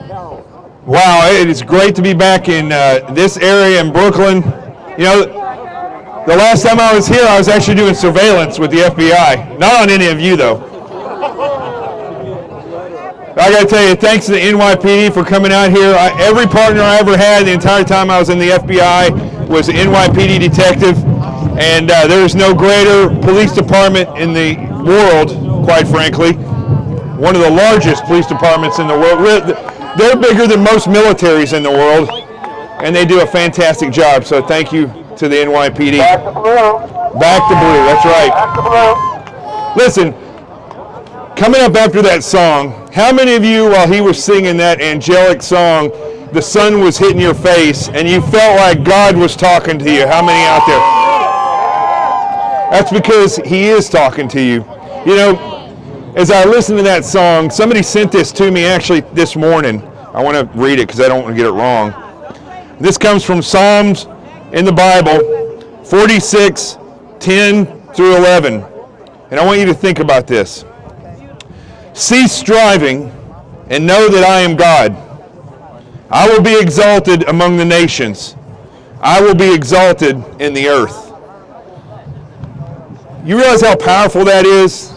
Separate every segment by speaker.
Speaker 1: Wow, it is great to be back in this area in Brooklyn. You know, the last time I was here, I was actually doing surveillance with the FBI. Not on any of you, though. I got to tell you, thanks to the NYPD for coming out here. Every partner I ever had the entire time I was in the FBI was an NYPD detective. And there's no greater police department in the world, quite frankly. One of the largest police departments in the world. They're bigger than most militaries in the world, and they do a fantastic job. So thank you to the NYPD.
Speaker 2: Back to blue.
Speaker 1: Back to blue, that's right.
Speaker 2: Back to blue.
Speaker 1: Listen, coming up after that song, how many of you, while he was singing that angelic song, the sun was hitting your face, and you felt like God was talking to you? How many out there? That's because he is talking to you. You know, as I listened to that song, somebody sent this to me actually this morning. I want to read it because I don't want to get it wrong. This comes from Psalms in the Bible, 46, 10 through 11. And I want you to think about this. Cease striving and know that I am God. I will be exalted among the nations. I will be exalted in the earth. You realize how powerful that is?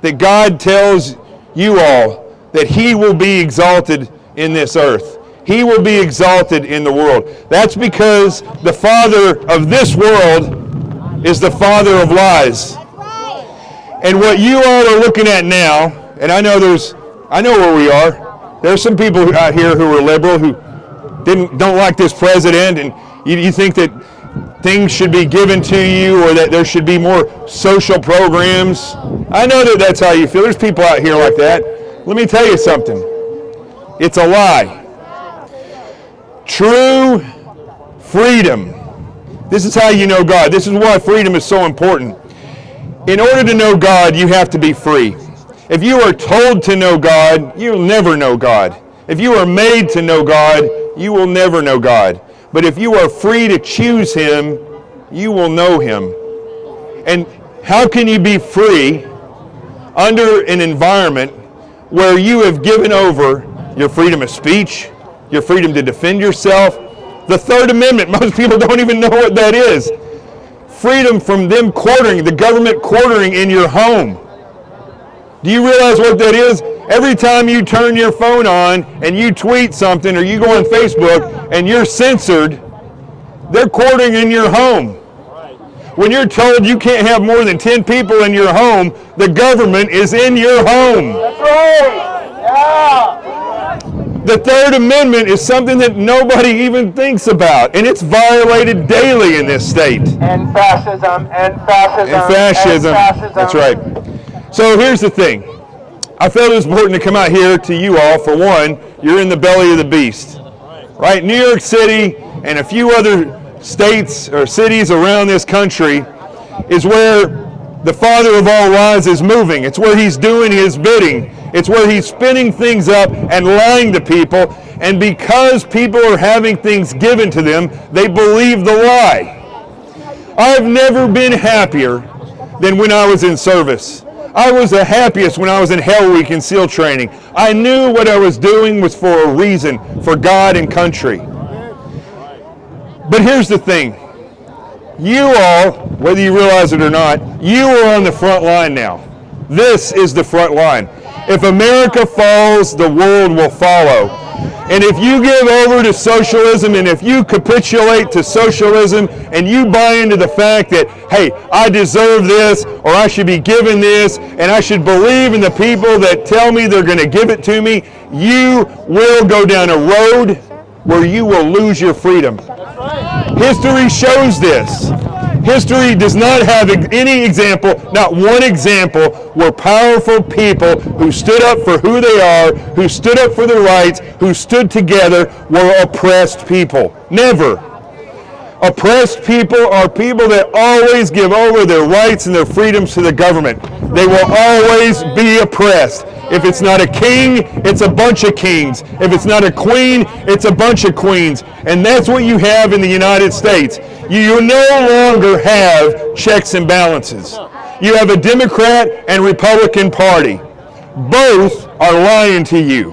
Speaker 1: That God tells you all that he will be exalted in this earth. He will be exalted in the world. That's because the father of this world is the father of lies. And what you all are looking at now, and I know where we are. There's some people out here who are liberal who don't like this president, and you think that things should be given to you or that there should be more social programs. I know that that's how you feel. There's people out here like that. Let me tell you something. It's a lie. True freedom. This is how you know God. This is why freedom is so important. In order to know God, you have to be free. If you are told to know God, you'll never know God. If you are made to know God, you will never know God. But if you are free to choose him, you will know him. And how can you be free under an environment where you have given over your freedom of speech, your freedom to defend yourself? The Third Amendment, most people don't even know what that is. Freedom from them quartering, the government quartering in your home. Do you realize what that is? Every time you turn your phone on and you tweet something or you go on Facebook and you're censored, they're quartering in your home. When you're told you can't have more than 10 people in your home, the government is in your home.
Speaker 2: That's right. Yeah.
Speaker 1: The Third Amendment is something that nobody even thinks about, and it's violated daily in this state.
Speaker 2: And fascism, and fascism,
Speaker 1: and fascism.
Speaker 2: And fascism.
Speaker 1: That's right. So here's the thing. I felt it was important to come out here to you all. For one, you're in the belly of the beast. Right? New York City and a few other states or cities around this country is where the father of all lies is moving. It's where he's doing his bidding. It's where he's spinning things up and lying to people. And because people are having things given to them, they believe the lie. I've never been happier than when I was in service. I was the happiest when I was in Hell Week in SEAL training. I knew what I was doing was for a reason, for God and country. But here's the thing. You all, whether you realize it or not, you are on the front line now. This is the front line. If America falls, the world will follow. And if you give over to socialism and if you capitulate to socialism and you buy into the fact that, hey, I deserve this or I should be given this and I should believe in the people that tell me they're going to give it to me, you will go down a road where you will lose your freedom. History shows this. History does not have any example, not one example, where powerful people who stood up for who they are, who stood up for their rights, who stood together, were oppressed people. Never. Oppressed people are people that always give over their rights and their freedoms to the government. They will always be oppressed. If it's not a king, it's a bunch of kings. If it's not a queen, it's a bunch of queens. And that's what you have in the United States. You no longer have checks and balances. You have a Democrat and Republican Party. Both are lying to you.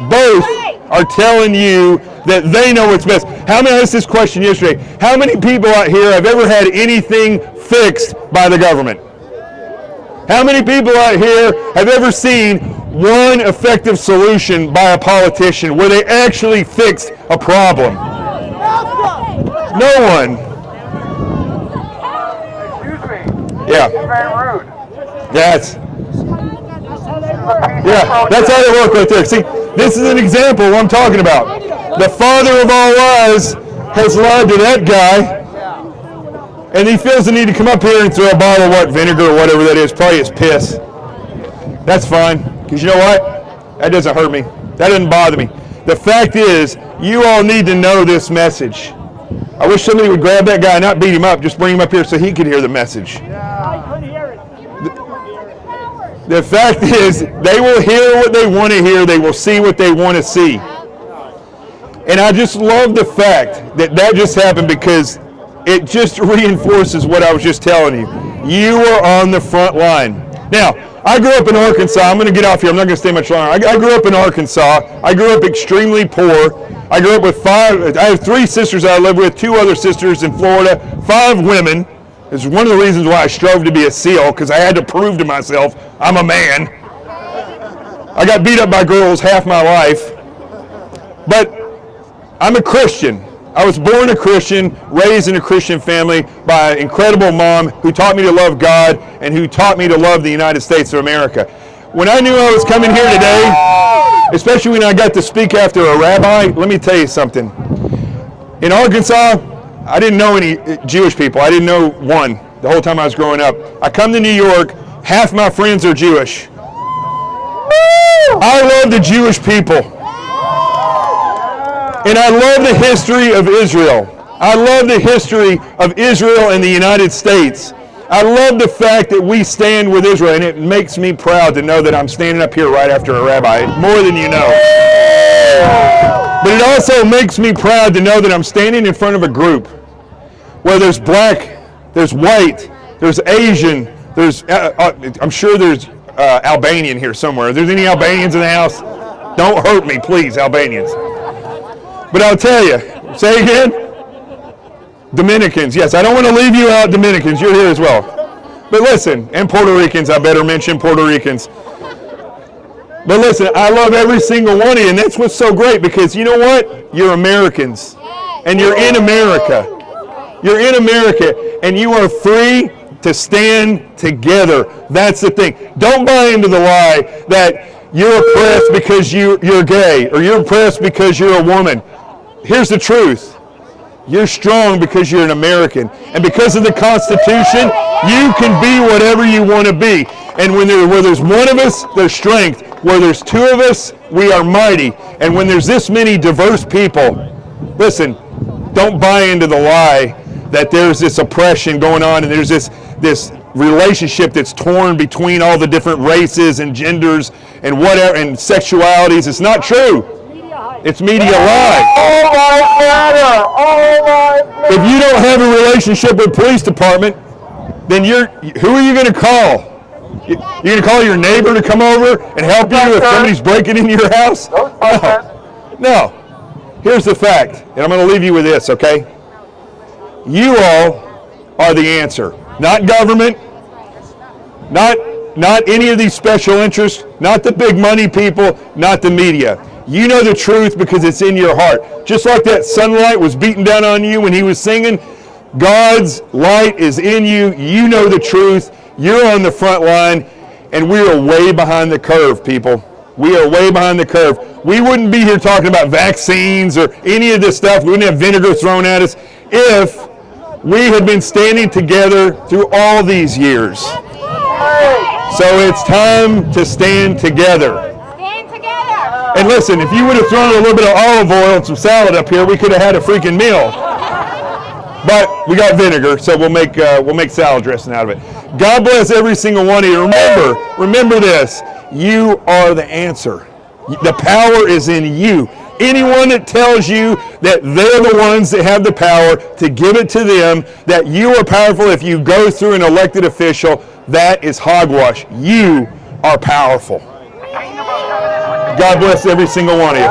Speaker 1: Both are telling you that they know what's best. How many, I asked this question yesterday, how many people out here have ever had anything fixed by the government? How many people out here have ever seen one effective solution by a politician where they actually fixed a problem? No one.
Speaker 2: Excuse me.
Speaker 1: Yeah.
Speaker 2: You're very rude.
Speaker 1: That's how they work right there. See, this is an example of what I'm talking about. The father of all lies has lied to that guy, and he feels the need to come up here and throw a bottle of vinegar or whatever that is, probably his piss. That's fine, because you know what? That doesn't hurt me. That doesn't bother me. The fact is, you all need to know this message. I wish somebody would grab that guy and not beat him up, just bring him up here so he could hear the message. The fact is, they will hear what they want to hear. They will see what they want to see. And I just love the fact that that just happened, because it just reinforces what I was just telling you. You are on the front line. Now, I grew up in Arkansas. I'm going to get off here. I'm not going to stay much longer. I grew up in Arkansas. I grew up extremely poor. I grew up with I have 3 sisters I live with, 2 other sisters in Florida, 5 women. It's one of the reasons why I strove to be a SEAL, because I had to prove to myself I'm a man. I got beat up by girls half my life. But I'm a Christian. I was born a Christian, raised in a Christian family by an incredible mom who taught me to love God and who taught me to love the United States of America. When I knew I was coming here today, especially when I got to speak after a rabbi, let me tell you something. In Arkansas, I didn't know any Jewish people. I didn't know one the whole time I was growing up. I come to New York, half my friends are Jewish. I love the Jewish people. And I love the history of Israel. I love the history of Israel and the United States. I love the fact that we stand with Israel, and it makes me proud to know that I'm standing up here right after a rabbi, more than you know. But it also makes me proud to know that I'm standing in front of a group where there's black, there's white, there's Asian, there's, I'm sure there's Albanian here somewhere. If there's any Albanians in the house, don't hurt me, please, Albanians. But I'll tell you, say again? Dominicans. Yes, I don't want to leave you out, Dominicans. You're here as well. But listen, and Puerto Ricans, I better mention Puerto Ricans. But listen, I love every single one of you, and that's what's so great, because you know what? You're Americans, and you're in America. You're in America, and you are free to stand together. That's the thing. Don't buy into the lie that you're oppressed because you're gay, or you're oppressed because you're a woman. Here's the truth. You're strong because you're an American. And because of the Constitution, you can be whatever you want to be. And where there's one of us, there's strength. Where there's 2 of us, we are mighty. And when there's this many diverse people, listen, don't buy into the lie that there's this oppression going on and there's this relationship that's torn between all the different races and genders and whatever and sexualities. It's not true. It's media lie.
Speaker 2: All lives matter. All lives matter.
Speaker 1: If you don't have a relationship with the police department, then who are you going to call? You're going to call your neighbor to come over and help you if somebody's breaking into your house? No. Here's the fact, and I'm going to leave you with this, okay? You all are the answer. Not government, not any of these special interests, not the big money people, not the media. You know the truth because it's in your heart. Just like that sunlight was beating down on you when he was singing, God's light is in you. You know the truth. You're on the front line, and we are way behind the curve, people. We are way behind the curve. We wouldn't be here talking about vaccines or any of this stuff. We wouldn't have vinegar thrown at us if we had been standing together through all these years. So it's time to stand together. And listen, if you would have thrown a little bit of olive oil and some salad up here, we could have had a freaking meal. But we got vinegar, so we'll make salad dressing out of it. God bless every single one of you. Remember this. You are the answer. The power is in you. Anyone that tells you that they're the ones that have the power to give it to them, that you are powerful if you go through an elected official, that is hogwash. You are powerful. God bless every single one of you.